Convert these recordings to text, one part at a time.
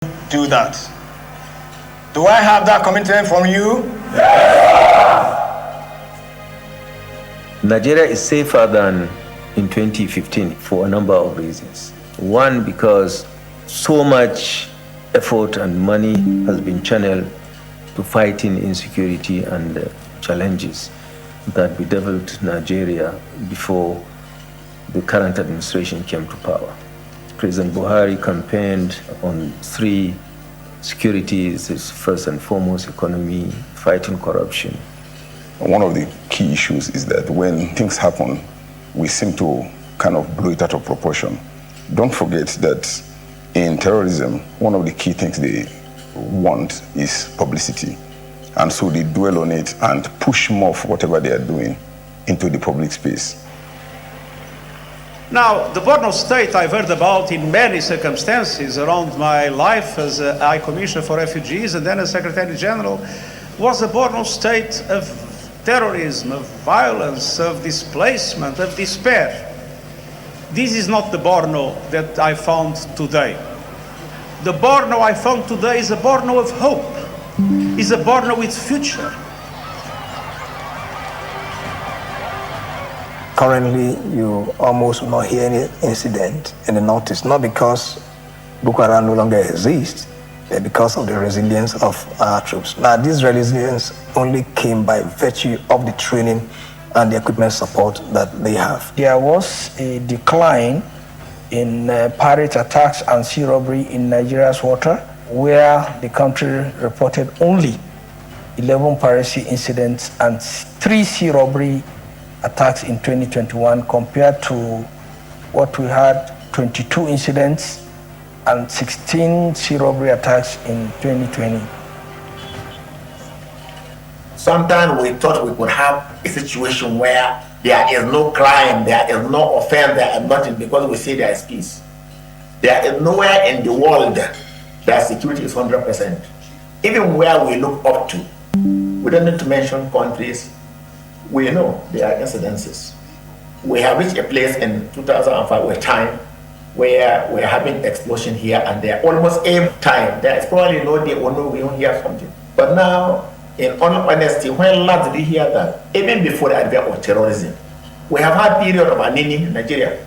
do that. Do I have that commitment from you? Nigeria is safer than in 2015 for a number of reasons. One, because so much effort and money has been channeled to fighting insecurity and challenges that bedeviled Nigeria before the current administration came to power. President Buhari campaigned on three securities: first and foremost, economy, fighting corruption. One of the key issues is that when things happen, we seem to kind of blow it out of proportion. Don't forget that in terrorism, one of the key things they want is publicity. And so they dwell on it and push more of whatever they are doing into the public space. Now, the Borno state I've heard about in many circumstances around my life as High Commissioner for Refugees and then as Secretary General was a Borno state of terrorism, of violence, of displacement, of despair. This is not the Borno that I found today. The Borno I found today is a Borno of hope, is a Borno with future. Currently, you almost will not hear any incident in the Northeast, not because Boko Haram no longer exists, but because of the resilience of our troops. Now, this resilience only came by virtue of the training and the equipment support that they have. There was a decline in pirate attacks and sea robbery in Nigeria's water, where the country reported only 11 piracy incidents and 3 sea robbery attacks in 2021 compared to what we had 22 incidents and 16 sea robbery attacks in 2020. Sometimes we thought we could have a situation where there is no crime, there is no offense, there is nothing, because we say there is peace. There is nowhere in the world that security is 100%. Even where we look up to, we don't need to mention countries. We know there are incidences. We have reached a place in 2005 where we're having explosion here and there. Almost every time, there is probably no day or no we don't hear something. But now, in all honesty, when last did we hear that? Even before the advent of terrorism, we have had period of Anini in Nigeria.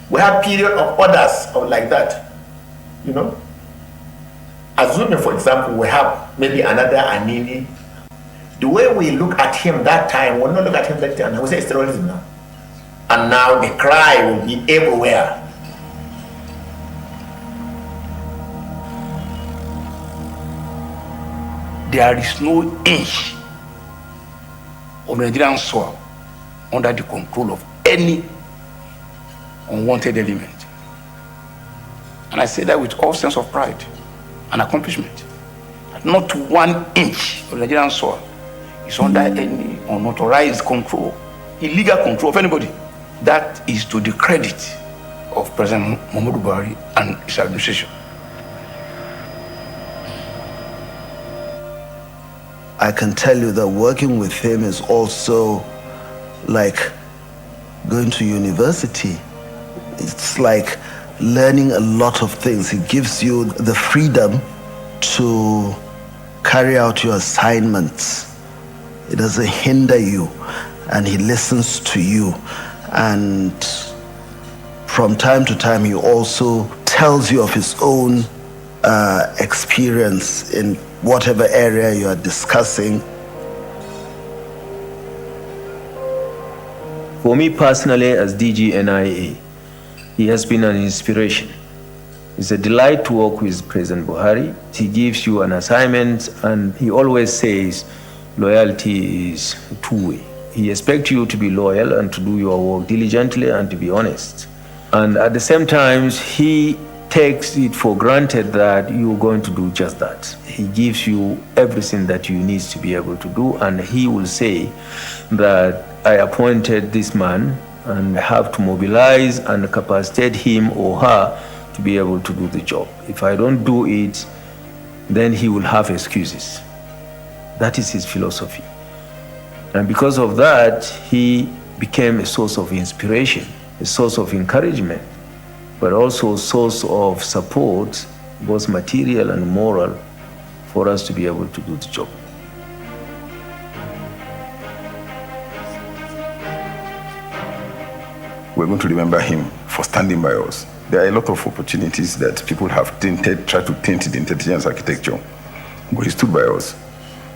We have period of others of like that, you know. Assuming, for example, we have maybe another Anini. The way we look at him that time, we'll not look at him that time. We say it's terrorism now. And now the cry will be everywhere. There is no inch of Nigerian soil under the control of any unwanted element. And I say that with all sense of pride and accomplishment. Not 1 inch of Nigerian soil is under any unauthorized control, illegal control of anybody. That is to the credit of President Muhammadu Buhari and his administration. I can tell you that working with him is also like going to university. It's like learning a lot of things. He gives you the freedom to carry out your assignments. It doesn't hinder you, and he listens to you. And from time to time, he also tells you of his own experience in whatever area you are discussing. For me personally, as DG NIA, he has been an inspiration. It's a delight to work with President Buhari. He gives you an assignment, and he always says loyalty is two-way. He expects you to be loyal and to do your work diligently and to be honest. And at the same time, he takes it for granted that you're going to do just that. He gives you everything that you need to be able to do, and he will say that I appointed this man and I have to mobilize and capacitate him or her to be able to do the job. If I don't do it, then he will have excuses. That is his philosophy. And because of that, he became a source of inspiration, a source of encouragement, but also a source of support both material and moral, for us to be able to do the job. We're going to remember him for standing by us. There are a lot of opportunities that people have tried to taint the intelligence architecture, but he stood by us,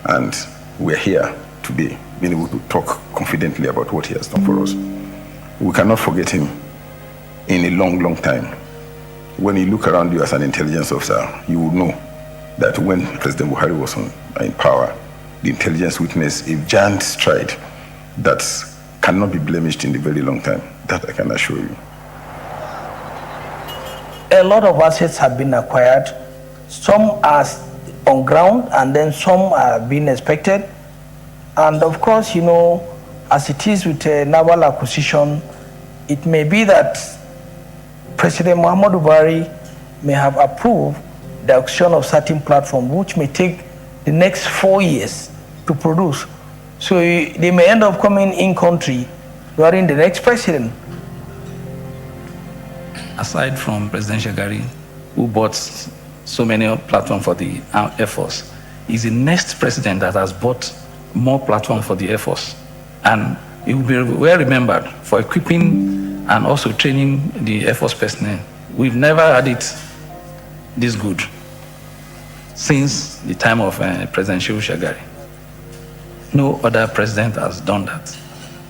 and we're here today, being able to talk confidently about what he has done for us. We cannot forget him in a long, long time. When you look around you as an intelligence officer, you will know that when President Buhari was in power, the intelligence witnessed a giant stride that cannot be blemished in a very long time. That I can assure you. A lot of assets have been acquired. Some are on ground, and then some are being expected. And of course, you know, as it is with a naval acquisition, it may be that President Muhammadu Buhari may have approved the auction of certain platforms, which may take the next 4 years to produce. So they may end up coming in country during the next president. Aside from President Shagari, who bought so many platforms for the Air Force, is the next president that has bought more platforms for the Air Force. And he will be well remembered for equipping and also training the Air Force personnel. We've never had it this good since the time of President Shehu Shagari. No other president has done that.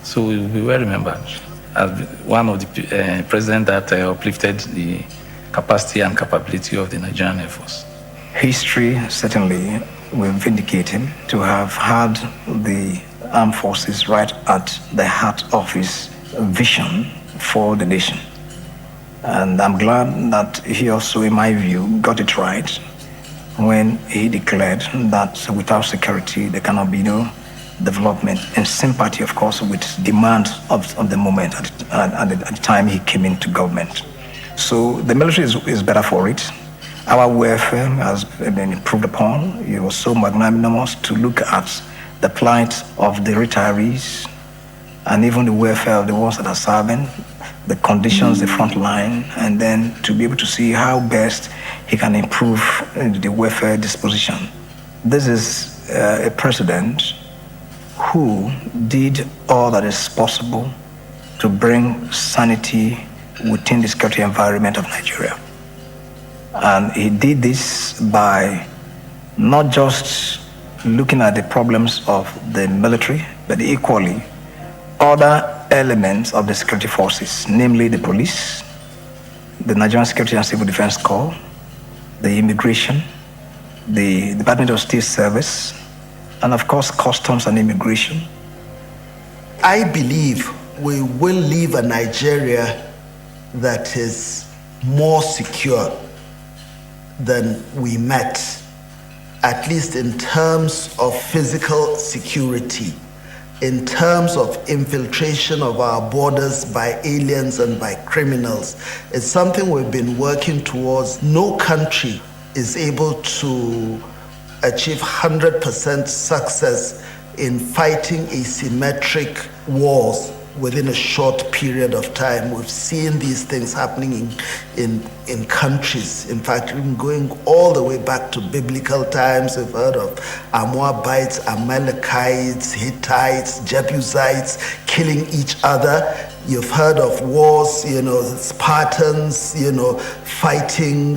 So we will be well remembered as one of the presidents that uplifted the capacity and capability of the Nigerian Air Force. History certainly will vindicate him to have had the armed forces right at the heart of his vision for the nation. And I'm glad that he also, in my view, got it right when he declared that without security there cannot be no development, in sympathy, of course, with demands of the moment at the time he came into government. So the military is better for it. Our welfare has been improved upon. It was so magnanimous to look at the plight of the retirees and even the welfare of the ones that are serving, the conditions, the front line, and then to be able to see how best he can improve the welfare disposition. This is a president who did all that is possible to bring sanity within the security environment of Nigeria. And he did this by not just looking at the problems of the military, but equally other elements of the security forces, namely the police, the Nigerian Security and Civil Defense Corps, the immigration, the Department of State Service, and of course, customs and immigration. I believe we will leave a Nigeria that is more secure than we met, at least in terms of physical security, in terms of infiltration of our borders by aliens and by criminals. It's something we've been working towards. No country is able to achieve 100% success in fighting asymmetric wars within a short period of time. We've seen these things happening in countries. In fact, even going all the way back to biblical times, we've heard of Moabites, Amalekites, Hittites, Jebusites killing each other. You've heard of wars, Spartans, fighting,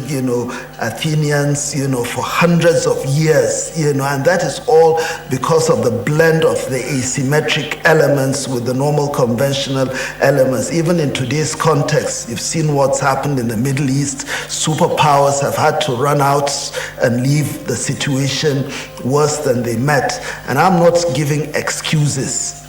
Athenians, for hundreds of years, and that is all because of the blend of the asymmetric elements with the normal conventional elements. Even in today's context, you've seen what's happened in the Middle East. Superpowers have had to run out and leave the situation worse than they met. And I'm not giving excuses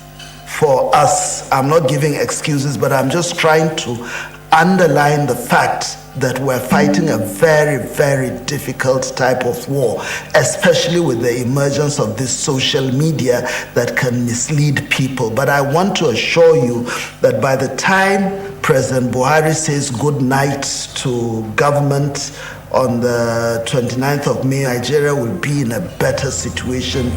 for us. I'm not giving excuses, but I'm just trying to underline the fact that we're fighting a very, very difficult type of war, especially with the emergence of this social media that can mislead people. But I want to assure you that by the time President Buhari says good night to government on the 29th of May, Nigeria will be in a better situation.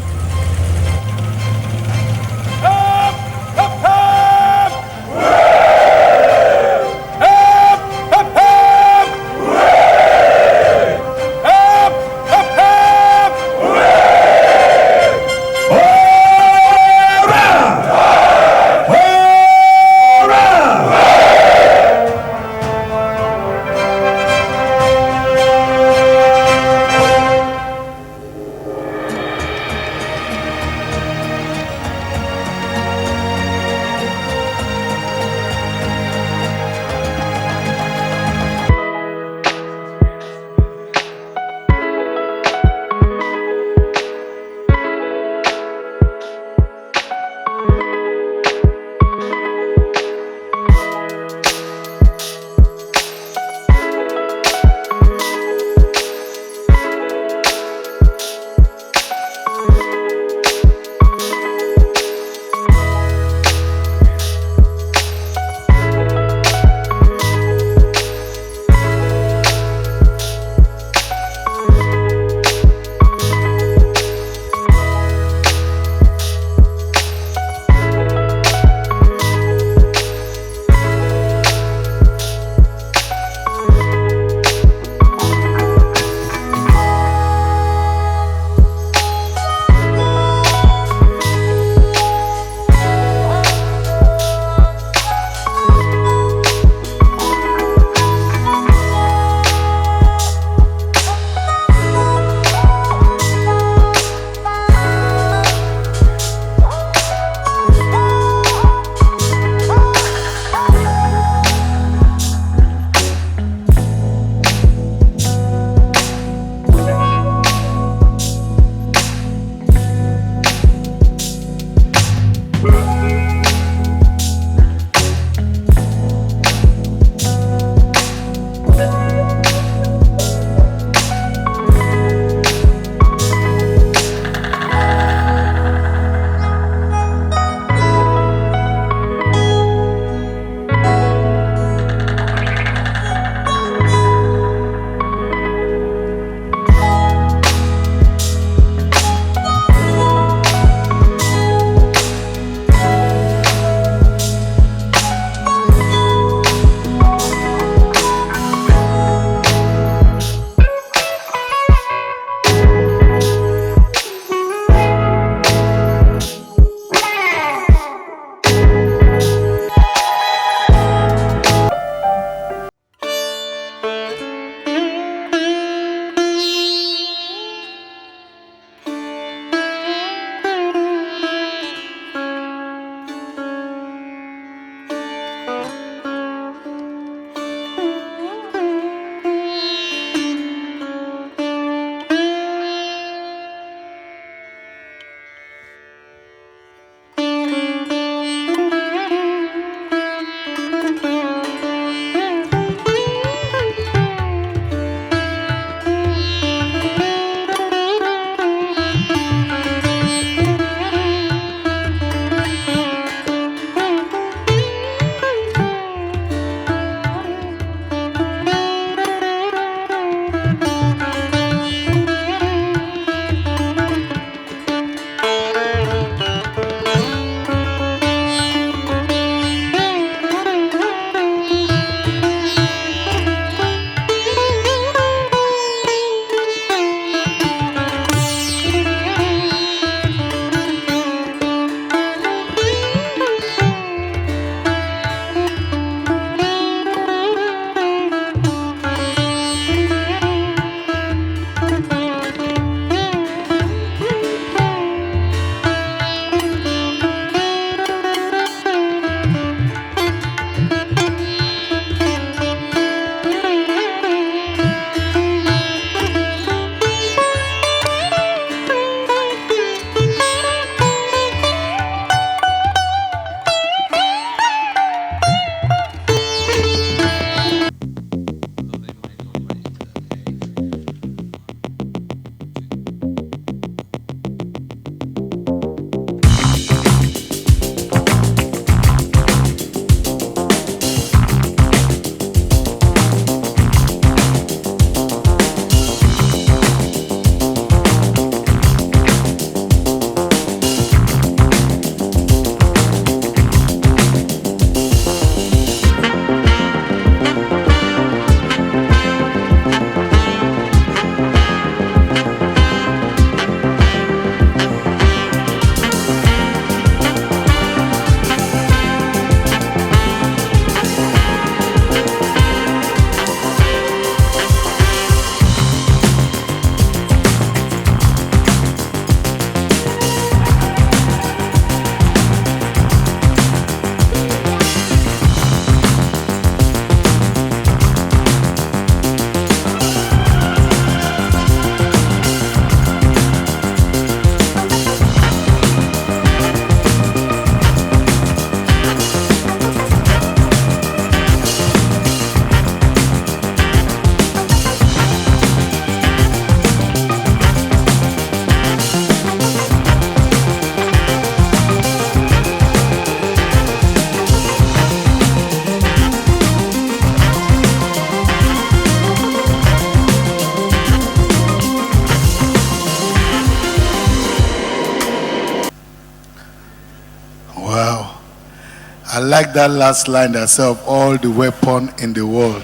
I like that last line that said, of all the weapon in the world,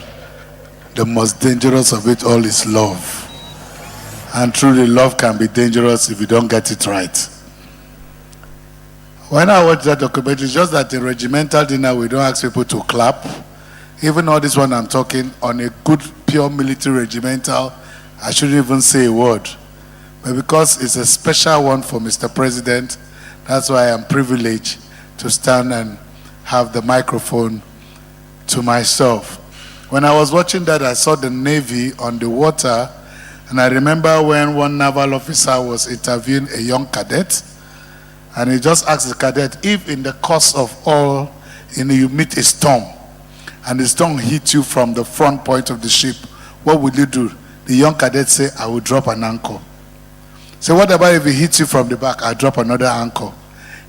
the most dangerous of it all is love. And truly, love can be dangerous if you don't get it right. When I watch that documentary, it's just that in Regimental dinner, we don't ask people to clap. Even all this one I'm talking, on a good, pure military regimental, I shouldn't even say a word. But because it's a special one for Mr. President, that's why I'm privileged to stand and have the microphone to myself. When I was watching that, I saw the Navy on the water, and I remember when one naval officer was interviewing a young cadet, and he just asked the cadet, if in the course of all, you meet a storm, and the storm hits you from the front point of the ship, what would you do? The young cadet said, I will drop an anchor. So what about if it hits you from the back? I drop another anchor.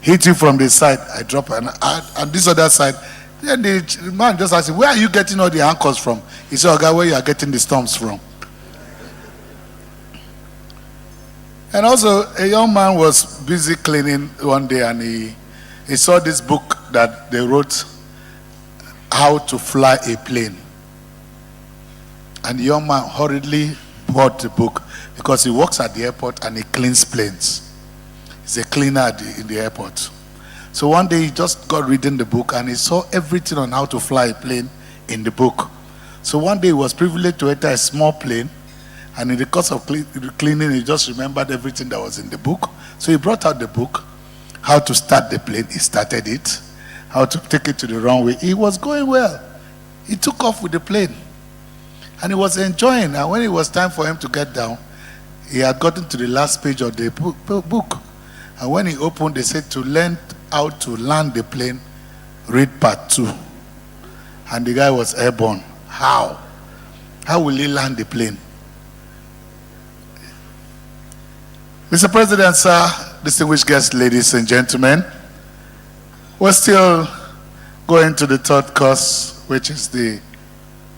Hit you from the side, I drop and this other side. Then the man just asked him, where are you getting all the anchors from? He said, okay, where you are getting the storms from? And also, a young man was busy cleaning one day, and he saw this book that they wrote, How to Fly a Plane. And the young man hurriedly bought the book because he works at the airport and he cleans planes. He's a cleaner in the airport. So one day he just got reading the book and he saw everything on how to fly a plane in the book. So one day he was privileged to enter a small plane, and in the course of cleaning, he just remembered everything that was in the book. So he brought out the book, how to start the plane. He started it, how to take it to the runway. It was going well. He took off with the plane, and he was enjoying. And when it was time for him to get down, he had gotten to the last page of the book. And when he opened, they said to learn how to land the plane, read part 2. And the guy was airborne. How? How will he land the plane? Mr. President, sir, distinguished guests, ladies and gentlemen, we're still going to the third course, which is the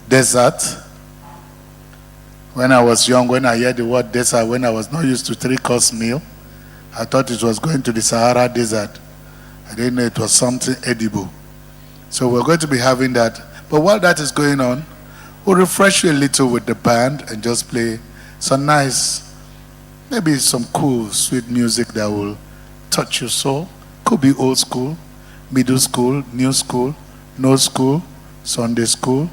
desert. When I was young, when I heard the word desert, when I was not used to 3-course meal, I thought it was going to the Sahara Desert. I didn't know it was something edible. So we're going to be having that. But while that is going on, we'll refresh you a little with the band and just play some nice, maybe some cool, sweet music that will touch your soul. Could be old school, middle school, new school, no school, Sunday school,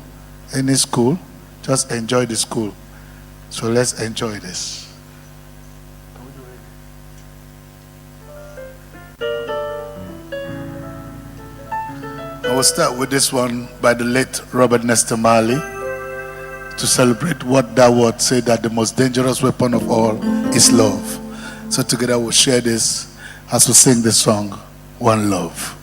any school. Just enjoy the school. So let's enjoy this. I will start with this one by the late Robert Nesta Marley to celebrate what that word said, that the most dangerous weapon of all is love. So together we'll share this as we sing the song, One Love.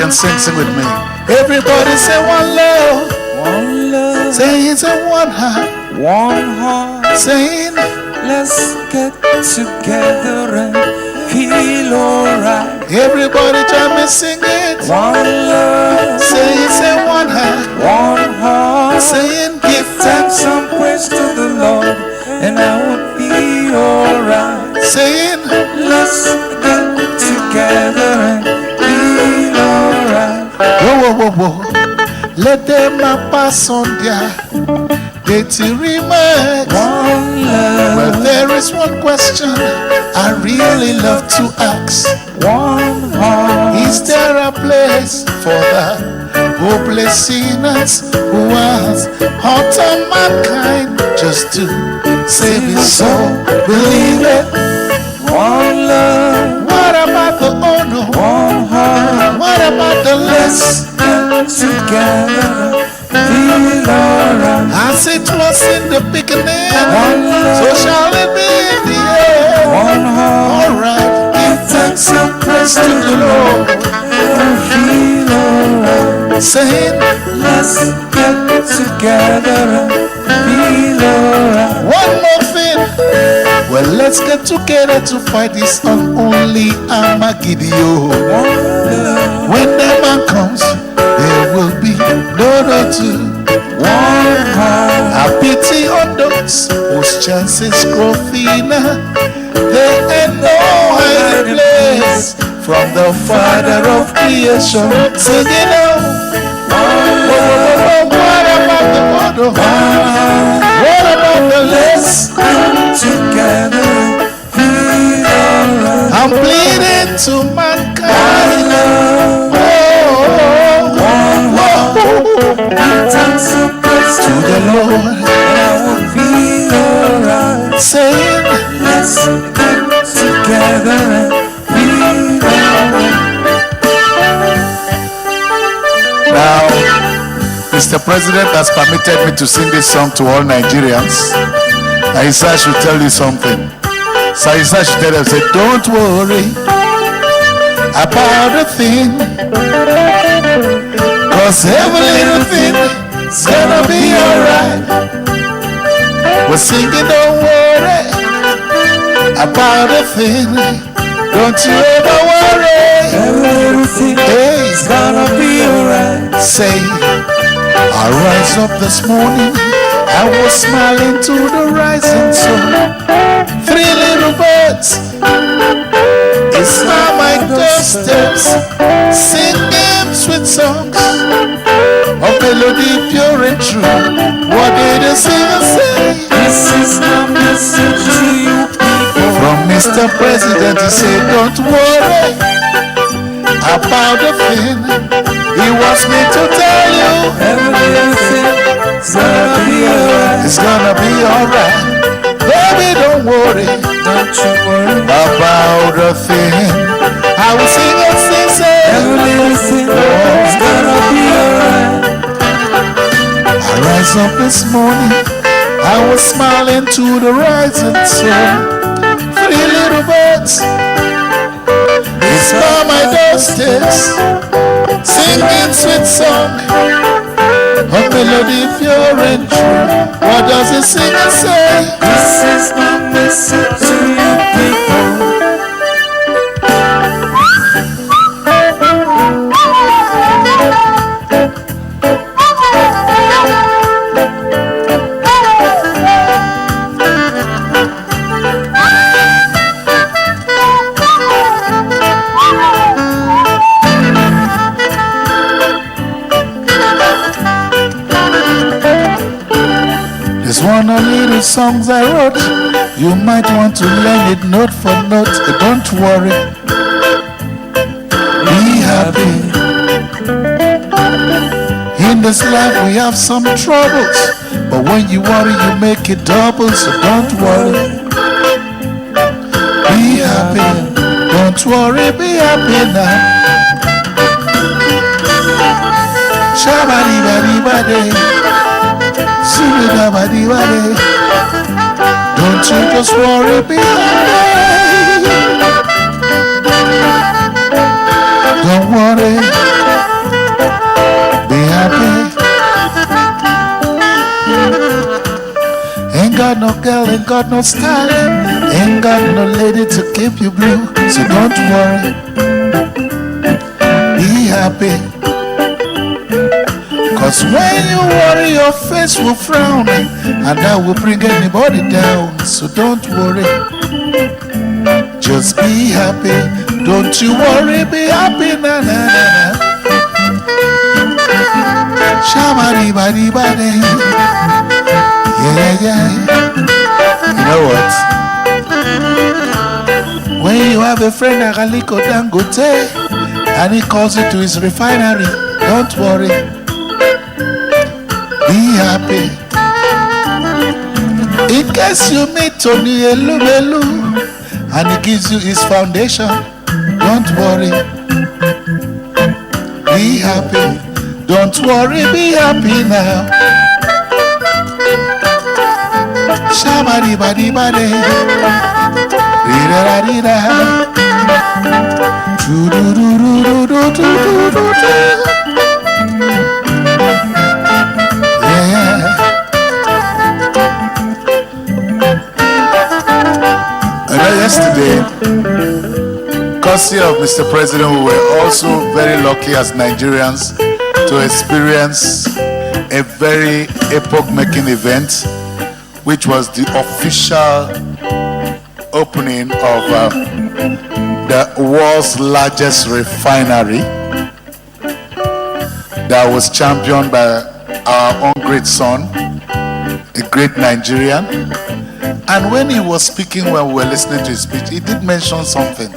Sing with me. Everybody say one love. One love. Say it's a one heart. One heart. Saying let's get together and feel alright. Everybody try me sing it. One love. Say it's a one heart. One heart. Saying give thanks and praise to the Lord, and I will be alright. Saying let's get together and feel alright. Whoa, whoa, whoa, whoa. Let them pass on their dirty remarks. One love. Well, there is one question I really love to ask. One heart. Is there a place for the hopeless sinners who has hurt on mankind just to save his soul? Believe it. One love. What about the owner? One heart. What about the let's get together, feel alright. around. As it was in the beginning, One love, so shall it be in the end. one heart, Alright, give thanks and praise to the Lord. And feel alright. saying, Let's get together and feel alright. one more thing. Well, let's get together to fight this unholy Armageddon. When the man comes, there will be no two. One heart, A pity on those whose chances grow thinner. They ain't no hiding place from the Father of creation. Singing out, what about the model? What about the less? together and feel alright. I'm pleading to mankind. Give thanks and praise To the Lord, and I will feel alright. saying, Let's get together and feel alright. now, Mr. President has permitted me to sing this song to all Nigerians. And he said I should tell you something. So he said I should tell them, say, don't worry about a thing, cause every little thing is gonna be alright. We're singing, don't worry about a thing. Don't you ever worry. Everything Hey, is gonna be alright. say, I rise up this morning, I was smiling to the rising sun. 3 little birds, it's on my doorsteps, singing sweet songs of melody pure and true. What did the singer say? This is my message to you people. From Mr. President, he said, don't worry about the thing. He wants me to tell you, Everything's gonna be alright. it's gonna be alright. Baby, don't worry Don't you worry. about a thing. I will sing and sing, say, Everything's gonna be alright. I rise up this morning, I was smiling to the rising sun. 3 little birds, it's by my doorsteps, singing sweet song, a melody pure and true. What does the singer say? This is my message to you people. There's one of little songs I wrote. You might want to learn it note for note. Don't worry, be happy. In this life we have some troubles, but when you worry you make it double. So don't worry, be happy. Don't worry, be happy now. Shabadi badi badi. Don't you just worry, be happy. Don't worry, be happy. Ain't got no girl, ain't got no style, ain't got no lady to keep you blue. So don't worry, be happy. Cause when you worry, your face will frown, and that will bring anybody down. So don't worry, just be happy. Don't you worry, be happy, na na na na. Shabadi badi badi. Yeah, yeah. You know what? When you have a friend like Aliko Dangote, and he calls you to his refinery, don't worry, be happy. In case you meet Tony Elumelu and he gives you his foundation, don't worry, be happy. Don't worry, be happy now. Shabadi badi badi. Rida da rida. Do do do do do do do do do. Yeah. And yesterday, courtesy of Mr. President, we were also very lucky as Nigerians to experience a very epoch-making event, which was the official opening of the world's largest refinery that was championed by our own great son, a great Nigerian. And when he was speaking, when we were listening to his speech, he did mention something,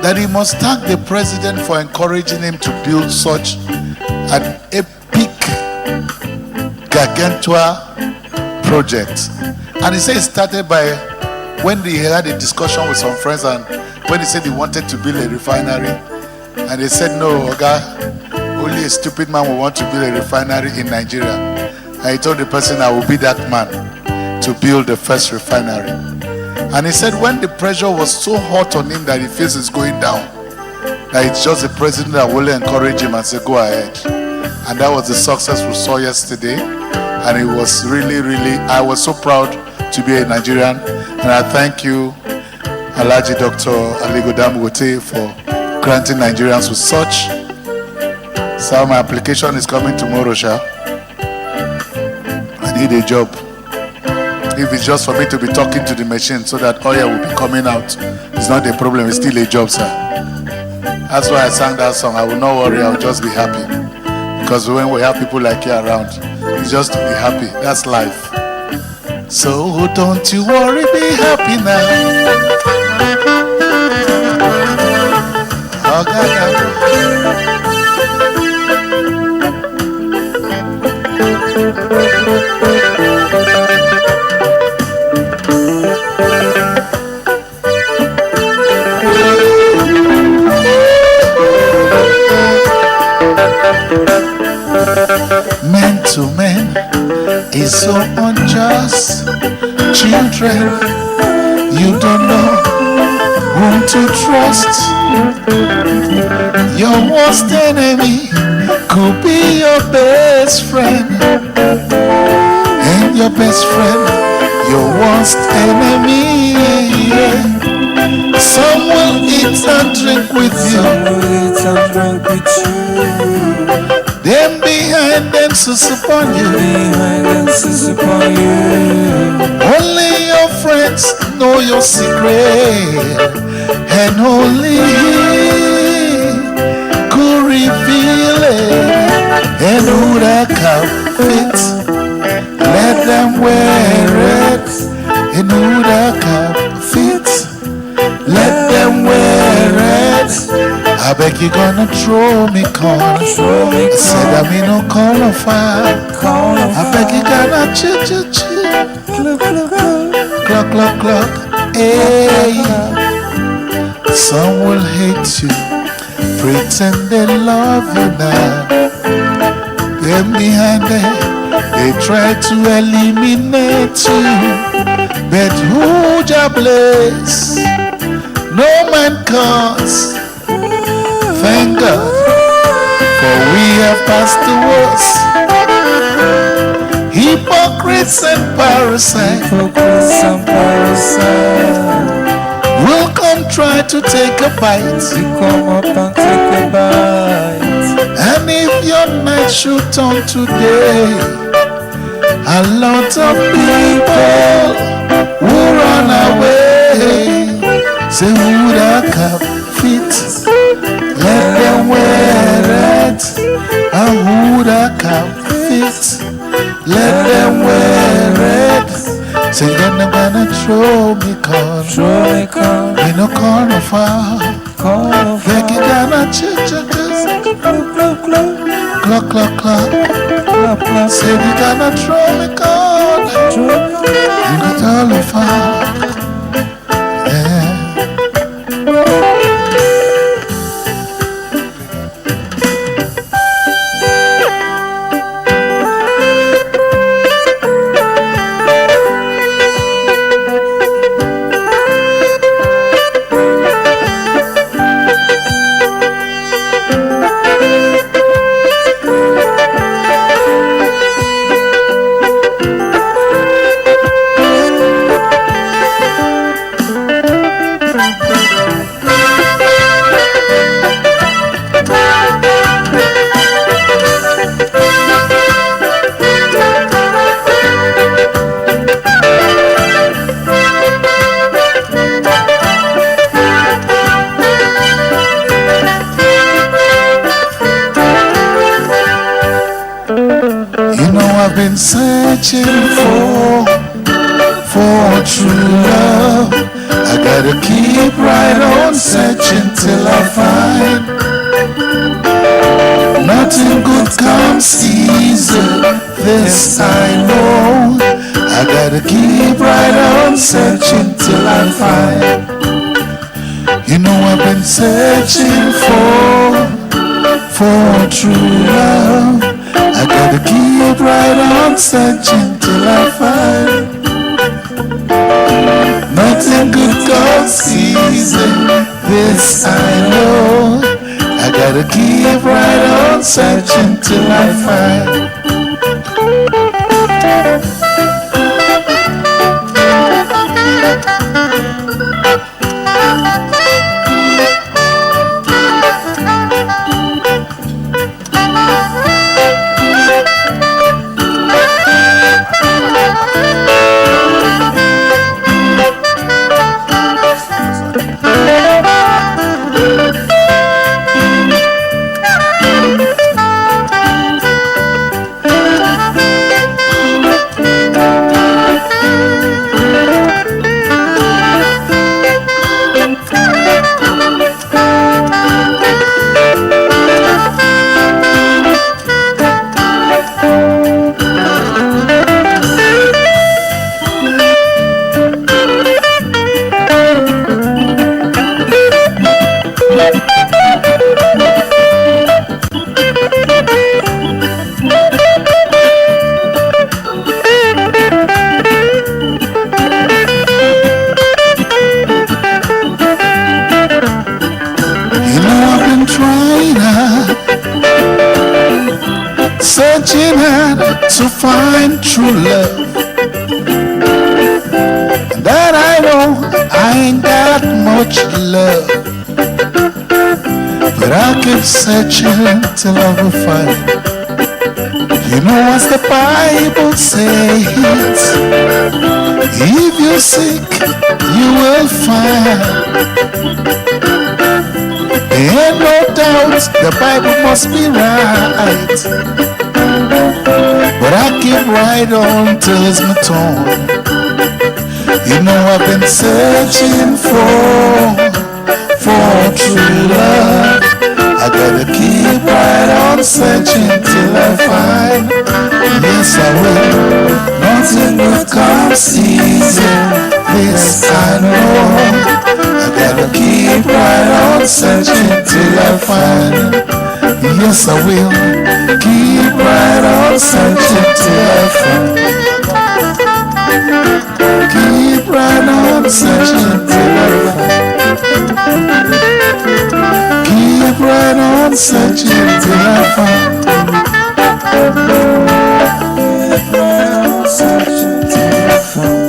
that he must thank the president for encouraging him to build such an epic, gargantua project. And he said it started by when he had a discussion with some friends, and when he said he wanted to build a refinery, and they said, no, Oga, only a stupid man will want to build a refinery in Nigeria. And he told the person, I will be that man to build the first refinery. And he said when the pressure was so hot on him that he feels it's going down, that it's just the president that will encourage him and say, go ahead. And that was the success we saw yesterday. And it was really, really, I was so proud to be a Nigerian. And I thank you, Alhaji Dr. Aligo Dangote, for granting Nigerians with such. So my application is coming tomorrow, Sha. I need a job. If it's just for me to be talking to the machine so that oil will be coming out, it's not a problem, it's still a job, sir. That's why I sang that song. I will not worry, I will just be happy. Because when we have people like you around, it's just to be happy. That's life. So don't you worry, be happy now. Oh, God. Men to men is so unjust. Children, you don't know whom to trust. Your worst enemy could be your best friend, and your best friend, your worst enemy. Some will eat and drink with you. Them behind them sus upon you. Only your friends know your secret, and only He could reveal it. And who that can fit, let them wear it. And who that can fit, let them wear it. I beg you gonna throw me corn. Said I mean no call of fire. I beg you gonna choo. Clock. Hey. Some will hate you, pretend they love you now. Then behind them, they try to eliminate you. But who just bless? No man cause. Thank God, for we have passed the worst. Hypocrites and parasites will come try to take a bite. And if your night should turn today, a lot of people will run away. Say who that can fit, let them wear it. And who that can fit, let them wear it. Say then I'm gonna throw me corn. Me no corn of fire. Like you gonna clock. Say you gonna throw me corn. You got all of fire. Yeah. been searching for true love. I gotta keep right on searching till I find. Nothing good comes easy, this I know. I gotta keep right on searching till I find. You know I've been searching for true love. I gotta keep right on searching till I find. Nothing good comes easy, this I know. I gotta keep right on searching till I find. Searching hard to find true love. That I know I ain't got much love, but I'll keep searching till I will find. You know as the Bible says, if you seek, you will find. There ain't no doubt the Bible must be right, but I keep right on till it's my turn. You know I've been searching for true love. I gotta keep right on searching till I find. Yes I will. Nothing good comes easy, this I know. I gotta keep right on searching till I find. Yes I will. Keep right on searching till I find. Keep right on searching till I find. Keep right on searching till I find. Keep right on searching till I find.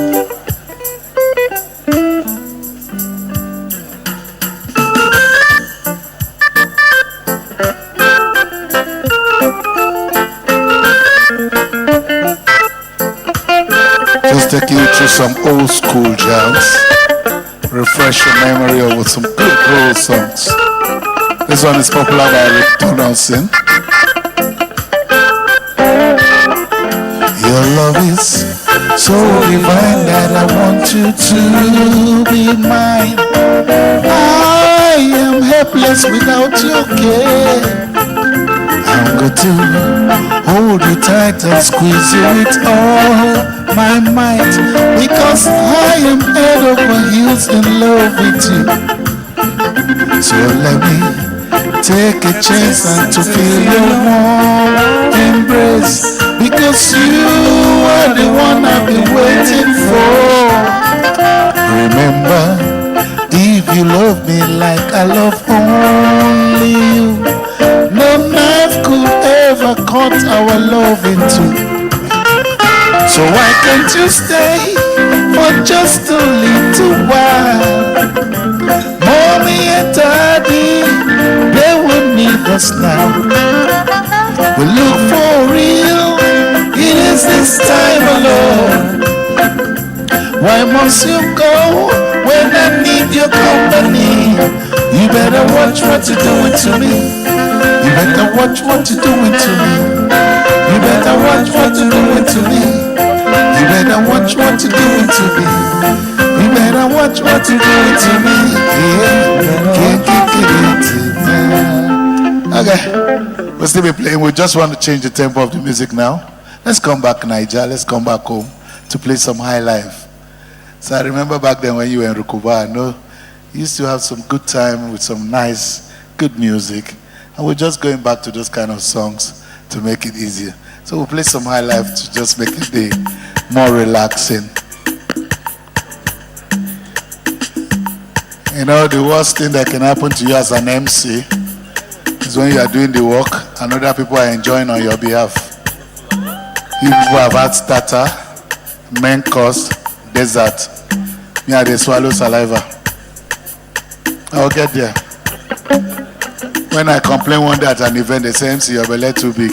Just taking you through some old school jams, refresh your memory with some good old songs. This one is popular by Rick Donaldson. Your love is so divine that I want you to be mine. I am helpless without your care. I'm going to hold you tight and squeeze you with all my might, because I am head over heels in love with you. So let me take a chance and to feel your warm embrace, because you are the one I've been waiting for. Remember, if you love me like I love only you, no knife could ever cut our love in two. So why can't you stay for just a little while? Mommy and Daddy, they will need us now. We look for real, it is this time alone. Why must you go when I need your company? You better watch what you're doing to me. You better watch what you're doing to me. You better watch what you're doing doing to me. You better watch what you're doing to me. You better watch what you're doing to me. Yeah. Okay, we'll still be playing. We just want to change the tempo of the music now. Let's come back, Niger. Let's come back home to play some high life. So I remember back then when you were in Rukuba, I know you used to have some good time with some nice, good music. And we're just going back to those kind of songs to make it easier. So we'll play some high life to just make the day more relaxing. You know, the worst thing that can happen to you as an MC is when you are doing the work and other people are enjoying on your behalf. You people have had starter, main course, dessert. Me and they swallow saliva. I'll get there. When I complain one day at an event, they say, MC, your belly too big.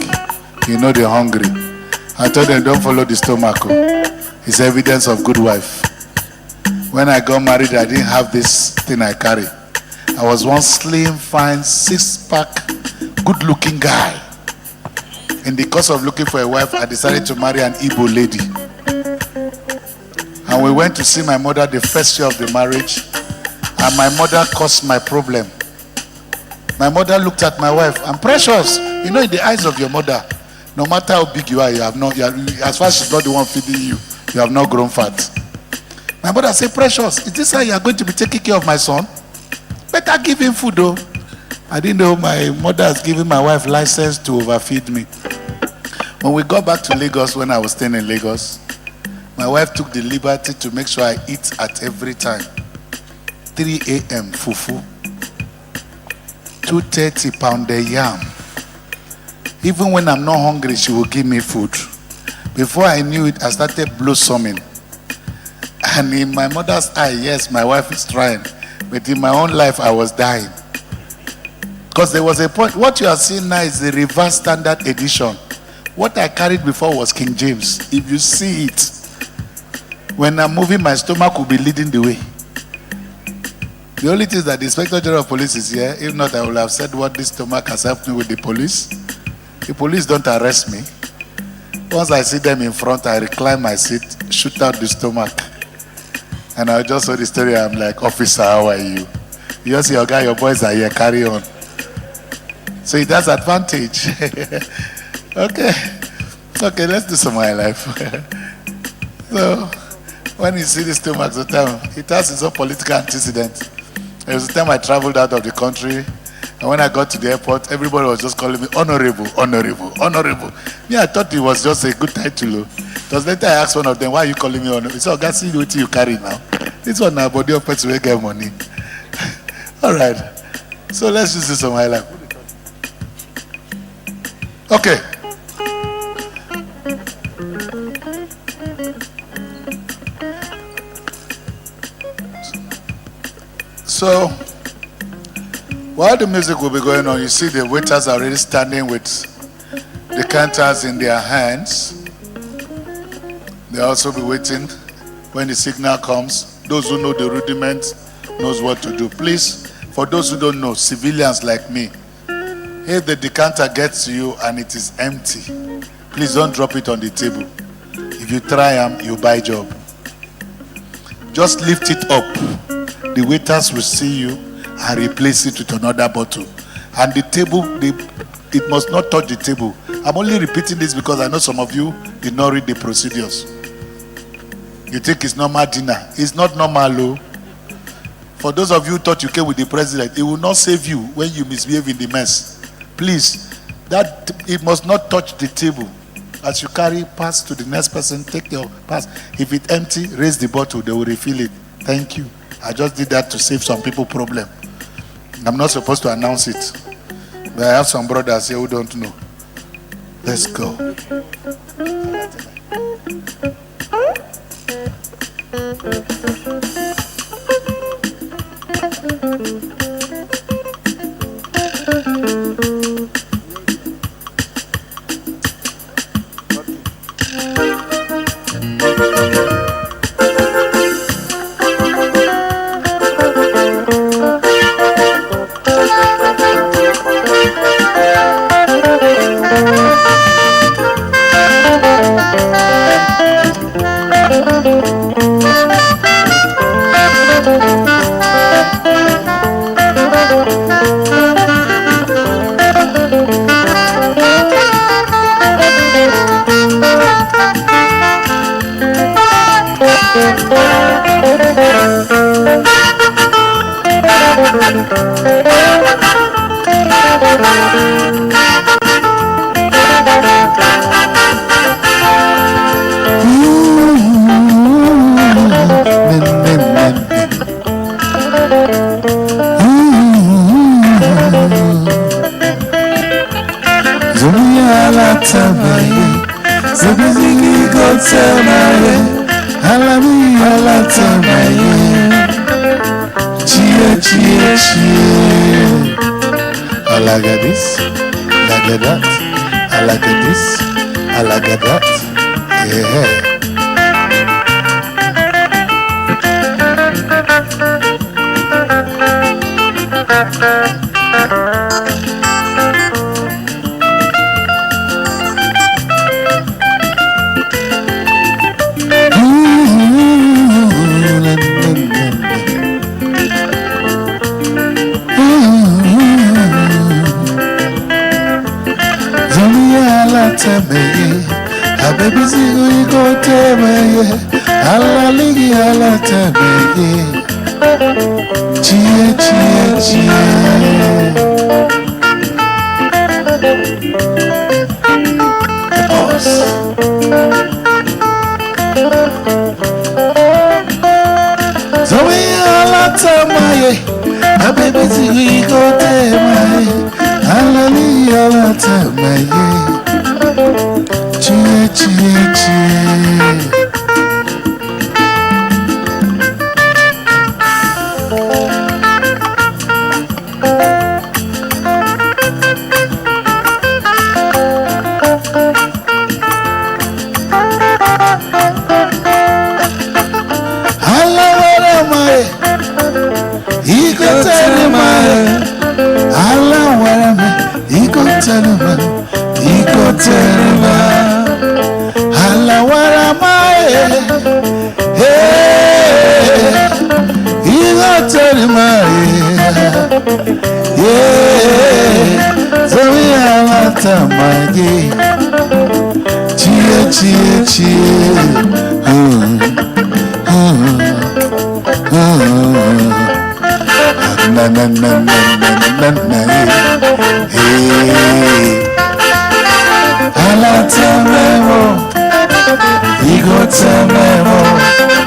You know they're hungry. I told them, don't follow the stomach. It's evidence of good wife. When I got married, I didn't have this thing I carry. I was one slim, fine, six-pack, good-looking guy. In the course of looking for a wife, I decided to marry an Igbo lady. And we went to see my mother the first year of the marriage. And my mother caused my problem. My mother looked at my wife, I'm precious. You know, in the eyes of your mother, no matter how big you are, as far as she's not the one feeding you, you have not grown fat. My mother said, Precious, is this how you are going to be taking care of my son? Better give him food, though. I didn't know my mother has given my wife license to overfeed me. When we got back to Lagos, when I was staying in Lagos, my wife took the liberty to make sure I eat at every time. 3 a.m. fufu, 230 pounded yam. Even when I'm not hungry, she will give me food. Before I knew it, I started blossoming. And in my mother's eye, yes, my wife is trying. But in my own life, I was dying. Because there was a point, what you are seeing now is the reverse standard edition. What I carried before was King James. If you see it, when I'm moving, my stomach will be leading the way. The only thing is that the Inspector General of Police is here. If not, I would have said what this stomach has helped me with the police. The police don't arrest me. Once I see them in front, I recline my seat, shoot out the stomach. And I just saw the story. I'm like, Officer, how are you? You just see your guy, your boys are here, carry on. So it has advantage. Okay, let's do some high life. So, when you see the stomach, the time, it has its own political antecedent. There was a time I traveled out of the country, and when I got to the airport, everybody was just calling me honorable, honorable, honorable. Me, I thought it was just a good title. Because later I asked one of them, why are you calling me honorable? He said, oh, God, see what you carry now. This one now, body of person will get money. All right. So let's just do some high life. Okay. So, while the music will be going on, you see the waiters are already standing with the decanters in their hands. They'll also be waiting when the signal comes. Those who know the rudiments knows what to do. Please, for those who don't know, civilians like me, if the decanter gets to you and it is empty, please don't drop it on the table. If you try them, you buy job. Just lift it up. The waiters will see you and replace it with another bottle. And the table, it must not touch the table. I'm only repeating this because I know some of you did not read the procedures. You think it's normal dinner. It's not normal, though. For those of you who thought you came with the president, it will not save you when you misbehave in the mess. Please, that it must not touch the table. As you carry, pass to the next person, take your pass. If it's empty, raise the bottle, they will refill it. Thank you. I just did that to save some people problem. I'm not supposed to announce it. But I have some brothers here who don't know. Let's go. I like this, like that, I like this, I like that, yeah. Baby, you go tell me, Allah ligi Allah tabi, chie chie chie. The boss. So we Allah tabi, baby, you go tell me, Allah ligi Allah tabi. Chie, chie, chie. Allah, what am I? He could tell him Allah, what am I? He could tell him he could tell him Allah, what am I? Hey, he could tell him yeah, so we are at my day. Cheer, cheer, cheer. Na na na na na na. Hey, Allah tell me more. He go tell me more.